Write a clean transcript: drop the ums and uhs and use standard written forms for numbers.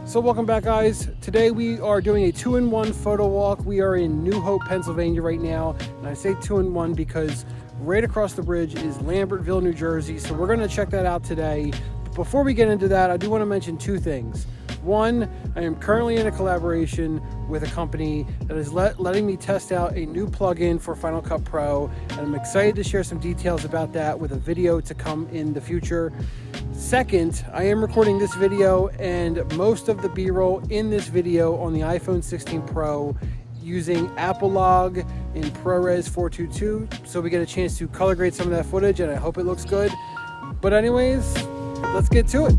So welcome back, guys. Today we are doing a 2-in-1 photo walk. We are in New Hope, Pennsylvania right now, and I say 2-in-1 because right across the bridge is Lambertville, New Jersey. So we're going to check that out today. But before we get into that, I do want to mention two things. One, I am currently in a collaboration with a company that is letting me test out a new plugin for Final Cut Pro, and I'm excited to share some details about that with a video to come in the future. Second, I am recording this video and most of the B-roll in this video on the iPhone 16 Pro using Apple Log in ProRes 422, so we get a chance to color grade some of that footage, and I hope it looks good. But anyways, let's get to it.